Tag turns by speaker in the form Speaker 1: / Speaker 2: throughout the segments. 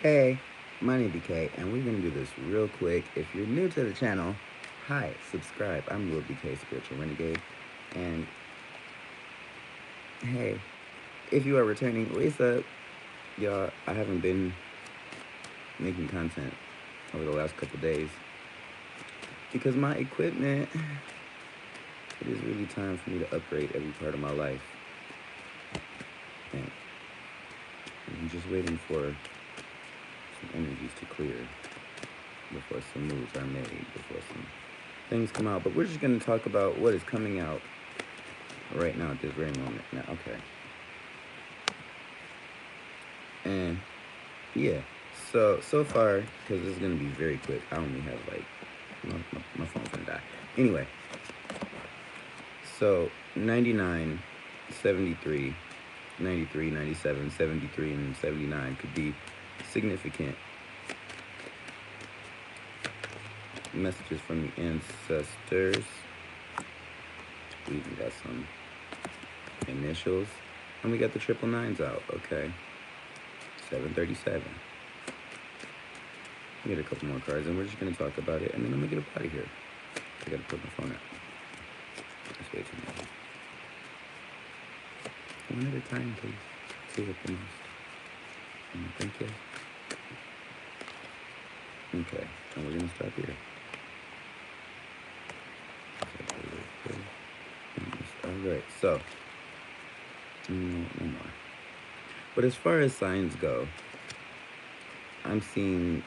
Speaker 1: Hey, my name is BK, and we're gonna do this real quick. If you're new to the channel, hi, subscribe. I'm Will BK, Spiritual Renegade, and hey, if you are returning, what's up, y'all? I haven't been making content over the last couple days because my equipment. It is really time for me to upgrade every part of my life, and I'm just waiting for some energies to clear before some moves are made, before some things come out. But we're just going to talk about what is coming out right now at this very moment. Now, okay. And yeah, so far, because this is going to be very quick, I only have like, my phone's going to die. Anyway, so 99, 73, 93, 97, 73, and 79 could be significant messages from the ancestors. We even got some initials, and we got the triple nines out. Okay, 737. We get a couple more cards, and we're just gonna talk about it, and then I'm gonna get up out of here. I gotta put my phone out. That's way too much. One at a time, please. Two at the most. Thank you. Okay, and we're gonna stop here. Alright, so no more. But as far as signs go, I'm seeing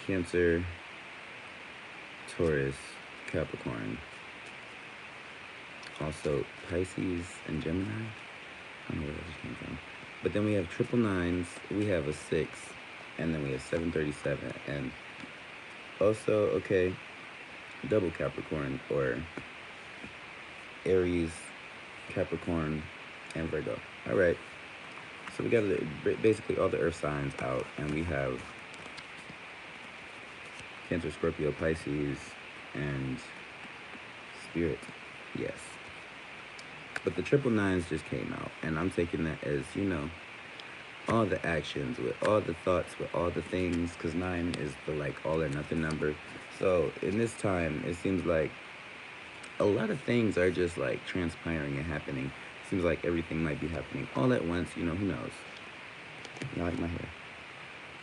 Speaker 1: Cancer, Taurus, Capricorn, also Pisces and Gemini. I don't know where that just came from. But then we have triple nines, we have a 6, and then we have 737, and also, okay, double Capricorn, or Aries, Capricorn, and Virgo. All right, so we got basically all the earth signs out, and we have Cancer, Scorpio, Pisces, and Spirit. Yes. But the triple nines just came out, and I'm taking that as, all the actions, with all the thoughts, with all the things, because 9 is the, like, all or nothing number. So in this time, it seems like a lot of things are just, like, transpiring and happening. It seems like everything might be happening all at once, who knows. I like my hair.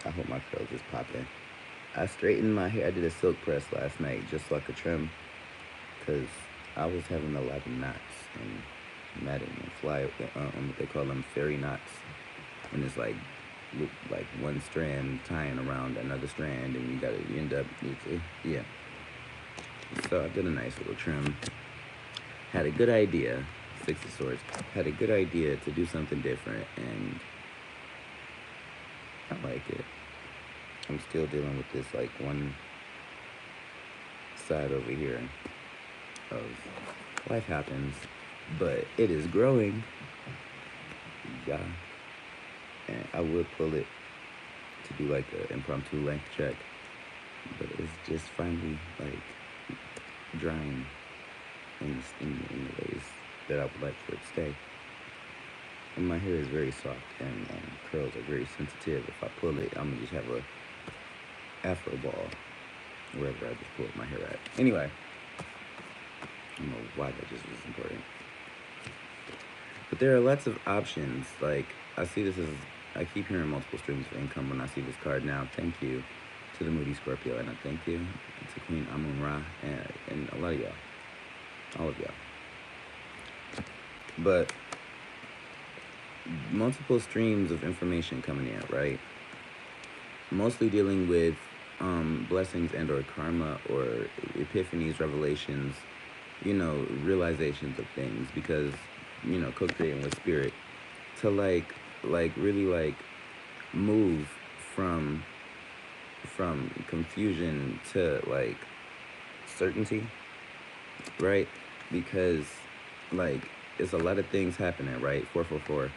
Speaker 1: I hope my curls just pop in. I straightened my hair. I did a silk press last night just so I could trim, because I was having a lot of knots and matting and fly, what they call them, fairy knots. And it's like one strand tying around another strand, and you end up, yeah. So I did a nice little trim. Had a good idea, 6 of Swords, had a good idea to do something different, and I like it. I'm still dealing with this, like, one side over here of life happens, but it is growing. Yeah. And I would pull it to do like an impromptu length check, but it's just finally like drying in the ways that I would like for it to stay. And my hair is very soft, and curls are very sensitive. If I pull it, I'm gonna just have a afro ball wherever I just pull my hair at. Anyway, I don't know why that just was important. But there are lots of options. Like, I see this as, I keep hearing multiple streams of income when I see this card now. Thank you to the Moody Scorpio, and I thank you to Queen Amun-Ra, and a lot of y'all. All of y'all. But multiple streams of information coming in, right? Mostly dealing with blessings and or karma, or epiphanies, revelations, realizations of things, because, co-creating with spirit to like really like move from confusion to like certainty, right? Because like it's a lot of things happening, right? 444.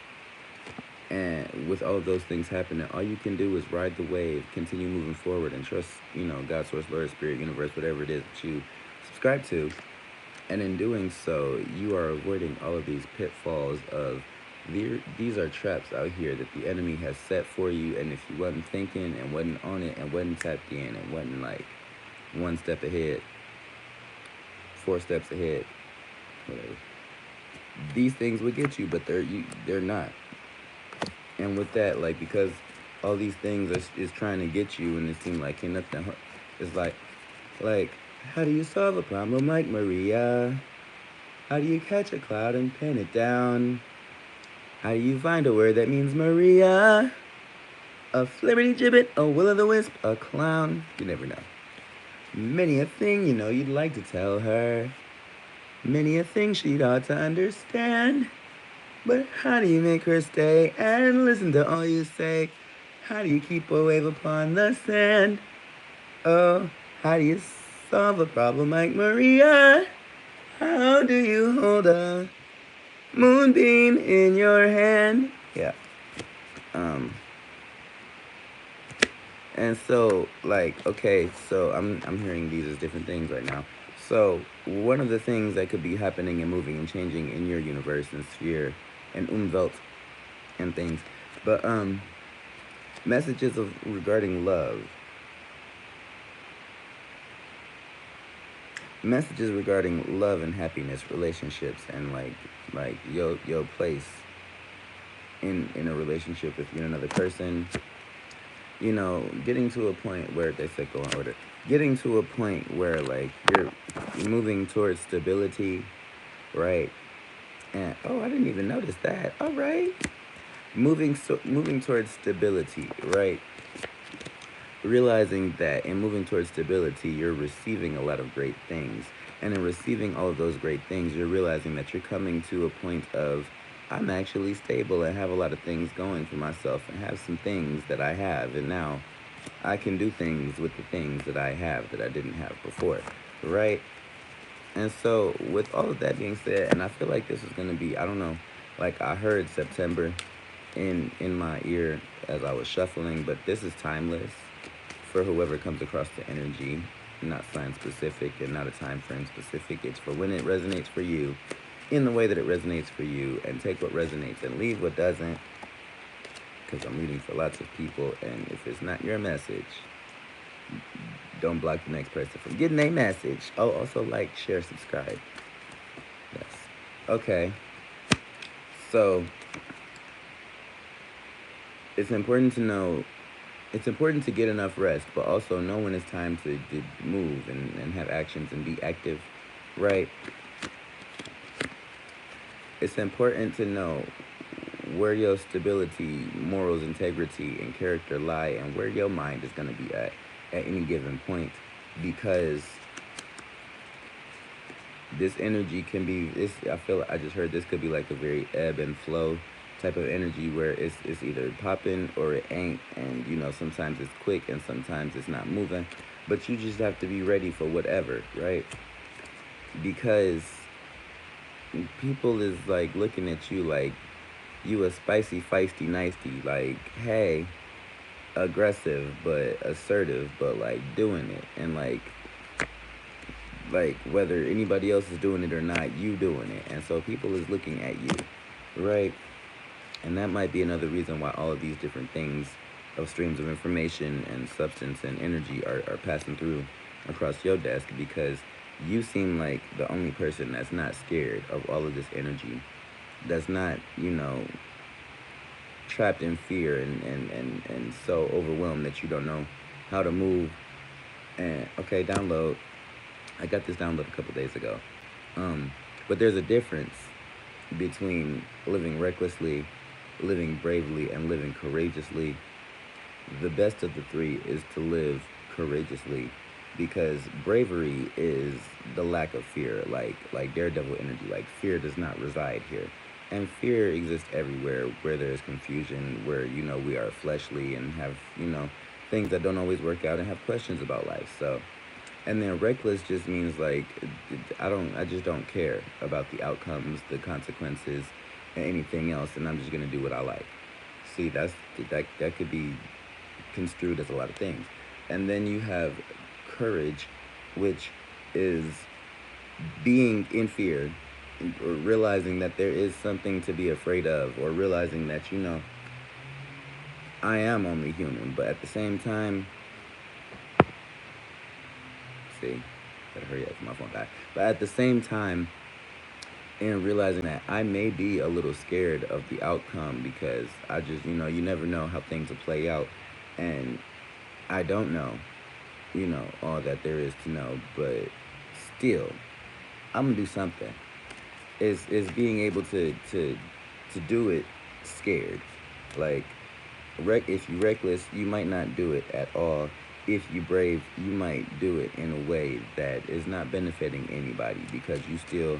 Speaker 1: And with all of those things happening, all you can do is ride the wave, continue moving forward, and trust, God, source, Lord, spirit, universe, whatever it is that you subscribe to. And in doing so, you are avoiding all of these pitfalls of These are traps out here that the enemy has set for you, and if you wasn't thinking and wasn't on it and wasn't tapped in and wasn't like one step ahead, 4 steps ahead, whatever, these things would get you, but they're not. And with that, like, because all these things is trying to get you, and it seems like ain't nothing. It's like, how do you solve a problem like Maria? How do you catch a cloud and pin it down? How do you find a word that means Maria? A flibberty gibbet, a will-o'-the-wisp, a clown. You never know. Many a thing you know you'd like to tell her. Many a thing she'd ought to understand. But how do you make her stay and listen to all you say? How do you keep a wave upon the sand? Oh, how do you solve a problem like Maria? How do you hold a moonbeam in your hand? Yeah. And so, like, okay, so I'm hearing these as different things right now. So one of the things that could be happening and moving and changing in your universe and sphere and umwelt and things, but messages regarding love, messages regarding love and happiness, relationships, and like your place in a relationship with you and another person. You know, getting to a point where they said go in order. Getting to a point where like you're moving towards stability, right? And oh, I didn't even notice that. All right, moving towards stability, right? Realizing that in moving towards stability, you're receiving a lot of great things, and in receiving all of those great things, you're realizing that you're coming to a point of I'm actually stable and have a lot of things going for myself and have some things that I have, and now I can do things with the things that I have that I didn't have before, right? And so with all of that being said, and I feel like this is going to be, I don't know, like I heard September in my ear as I was shuffling, but this is timeless for whoever comes across the energy, not sign specific and not a time frame specific. It's for when it resonates for you, in the way that it resonates for you, and take what resonates and leave what doesn't, because I'm reading for lots of people, and if it's not your message, don't block the next person from getting a message. Oh, also like, share, subscribe. Yes. Okay. So it's important to know, it's important to get enough rest, but also know when it's time to move and have actions and be active, right? It's important to know where your stability, morals, integrity, and character lie, and where your mind is going to be at any given point, because this energy can be, this, I feel, I just heard this could be like a very ebb and flow type of energy where it's either popping or it ain't, and you know, sometimes it's quick and sometimes it's not moving, but you just have to be ready for whatever, right? Because people is like looking at you like you a spicy, feisty, nicey, like, hey, aggressive but assertive, but like doing it, and like whether anybody else is doing it or not, you doing it, and so people is looking at you, right? And that might be another reason why all of these different things of streams of information and substance and energy are passing through across your desk, because you seem like the only person that's not scared of all of this energy, that's not, you know, trapped in fear and so overwhelmed that you don't know how to move. And okay, download. I got this download a couple days ago. But there's a difference between living recklessly, living bravely, and living courageously. The best of the three is to live courageously, because bravery is the lack of fear, like daredevil energy. Like, fear does not reside here, and fear exists everywhere where there is confusion, where, you know, we are fleshly and have, you know, things that don't always work out and have questions about life. So, and then reckless just means like I just don't care about the outcomes, the consequences, and anything else, and I'm just gonna do what I like. See, that could be construed as a lot of things. And then you have courage, which is being in fear or realizing that there is something to be afraid of, or realizing that, I am only human, but at the same time, see, gotta hurry up, my phone died. But at the same time, and realizing that I may be a little scared of the outcome because I just, you never know how things will play out. And I don't know, all that there is to know, but still, I'm gonna do something. Is being able to do it scared. Like, if you reckless, you might not do it at all. If you brave, you might do it in a way that is not benefiting anybody because you still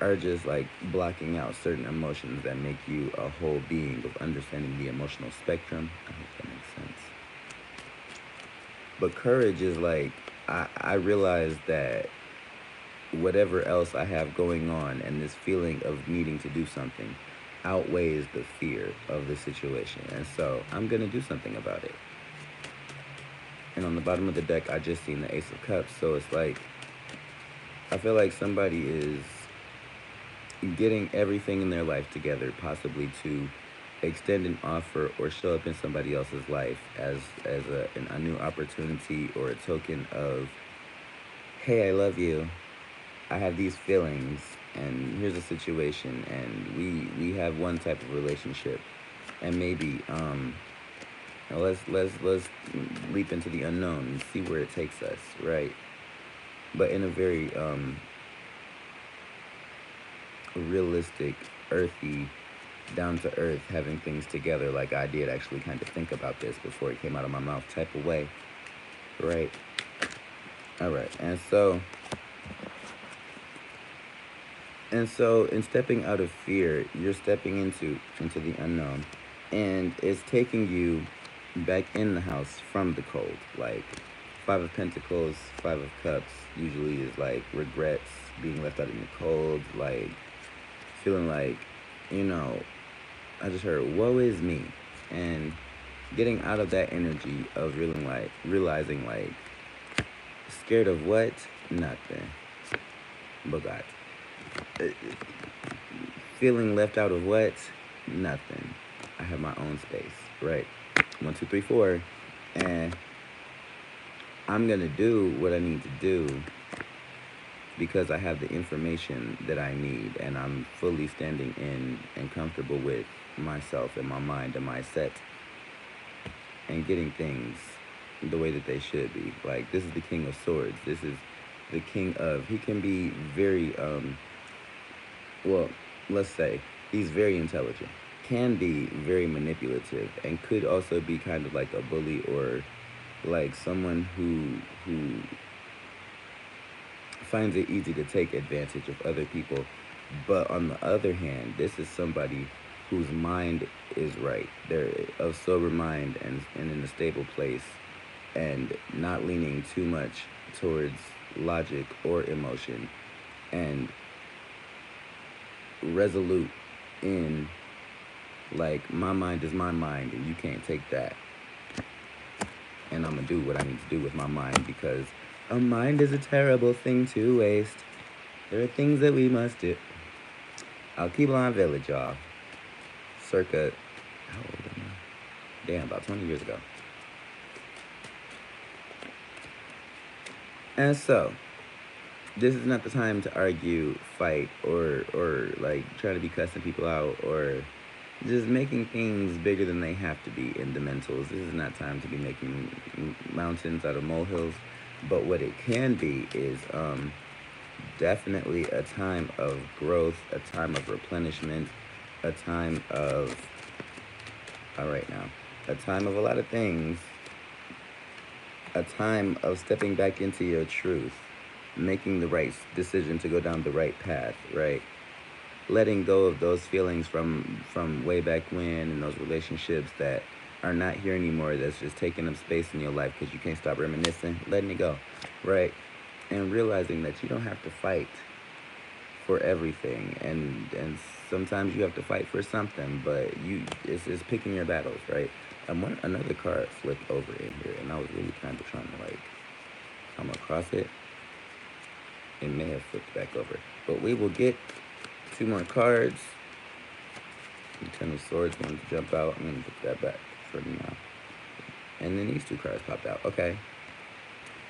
Speaker 1: are just like blocking out certain emotions that make you a whole being of understanding the emotional spectrum. I hope that makes sense. But courage is like, I realize that whatever else I have going on and this feeling of needing to do something outweighs the fear of the situation. And so I'm going to do something about it. And on the bottom of the deck, I just seen the Ace of Cups. So it's like, I feel like somebody is getting everything in their life together, possibly to extend an offer or show up in somebody else's life as a new opportunity or a token of, hey, I love you. I have these feelings, and here's a situation, and we have one type of relationship, and maybe let's leap into the unknown and see where it takes us, right? But in a very realistic, earthy, down to earth, having things together, like I did actually kind of think about this before it came out of my mouth type of way, right? All right, and so in stepping out of fear, you're stepping into the unknown, and it's taking you back in the house from the cold. Like, Five of Pentacles, Five of Cups usually is like regrets, being left out in the cold, like feeling like, I just heard, woe is me. And getting out of that energy of realizing like, scared of what? Nothing. But God. Feeling left out of what? Nothing. I have my own space, right? 1, 2, 3, 4. And I'm going to do what I need to do because I have the information that I need, and I'm fully standing in and comfortable with myself and my mind and my set and getting things the way that they should be. Like, this is the King of Swords. This is the King of, he can be very, well, let's say he's very intelligent, can be very manipulative, and could also be kind of like a bully or like someone who finds it easy to take advantage of other people. But on the other hand, this is somebody whose mind is right. They're of sober mind and in a stable place, and not leaning too much towards logic or emotion, and resolute in like, my mind is my mind and you can't take that, and I'm gonna do what I need to do with my mind because a mind is a terrible thing to waste. There are things that we must do. Alkebulan Village, y'all. Circa, how old am I? Damn, about 20 years ago. And so, this is not the time to argue, fight, or like try to be cussing people out, or just making things bigger than they have to be in the mentals. This is not time to be making mountains out of molehills. But what it can be is definitely a time of growth, a time of replenishment, a time of, all right now, a time of a lot of things, a time of stepping back into your truth, making the right decision to go down the right path, right? Letting go of those feelings from way back when, and those relationships that are not here anymore, that's just taking up space in your life because you can't stop reminiscing, letting it go, right? And realizing that you don't have to fight for everything, and sometimes you have to fight for something, but it's picking your battles, right? Another card flipped over in here, and I was really kind of trying to like come across it. It may have flipped back over. But we will get 2 more cards. The Ten of Swords wanted to jump out. I'm going to put that back for now. And then these 2 cards popped out. Okay.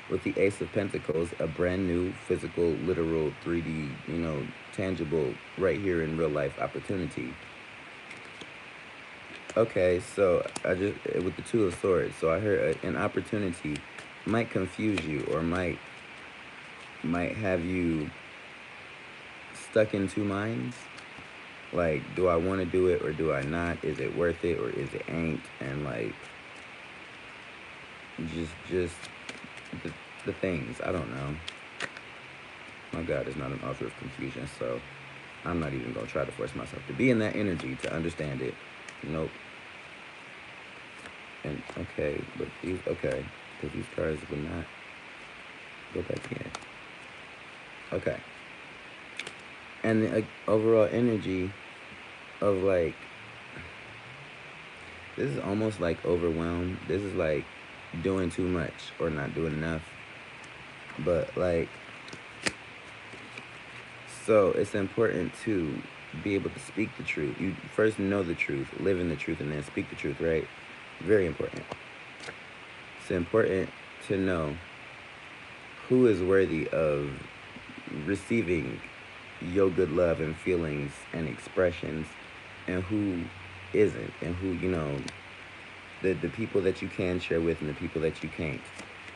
Speaker 1: With the Ace of Pentacles, a brand new physical, literal, 3D, tangible, right here in real life opportunity. Okay, so I just, with the 2 of Swords, so I heard an opportunity might confuse you, or might have you stuck in 2 minds. Like, do I want to do it or do I not? Is it worth it or is it ain't? And like, just the things. I don't know. My God is not an author of confusion, so I'm not even going to try to force myself to be in that energy to understand it. Nope. And okay, but these, okay, because these cards will not go back in. Okay. And the overall energy of like, this is almost like overwhelmed. This is like doing too much or not doing enough. But like, so it's important to be able to speak the truth. You first know the truth, live in the truth, and then speak the truth, right? Very important. It's important to know who is worthy of receiving your good love and feelings and expressions, and who isn't, and who, the people that you can share with and the people that you can't.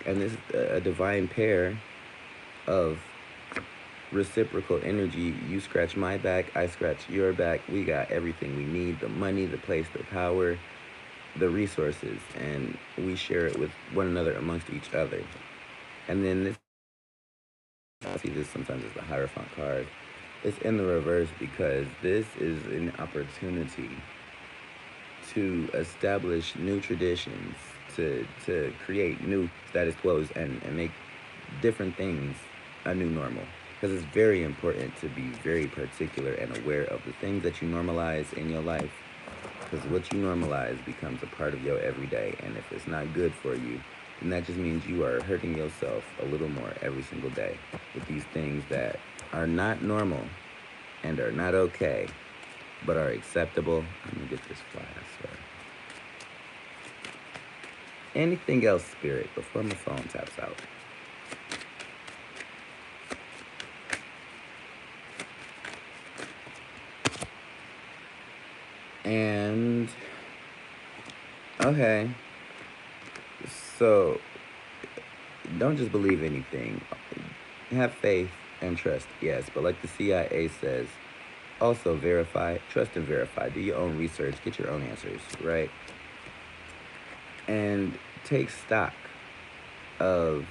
Speaker 1: And this is a divine pair of reciprocal energy. You scratch my back, I scratch your back. We got everything we need: the money, the place, the power, the resources, and we share it with one another amongst each other. And then this, I see this sometimes as the Hierophant card. It's in the reverse because this is an opportunity to establish new traditions, to create new status quos, and make different things a new normal. Because it's very important to be very particular and aware of the things that you normalize in your life. Because what you normalize becomes a part of your everyday. And if it's not good for you, then that just means you are hurting yourself a little more every single day with these things that are not normal and are not okay, but are acceptable. I'm going to get this fly, I swear. Anything else, Spirit, before my phone taps out? And, okay, so don't just believe anything. Have faith and trust, yes, but like the CIA says, also verify, trust and verify. Do your own research, get your own answers, right? And take stock of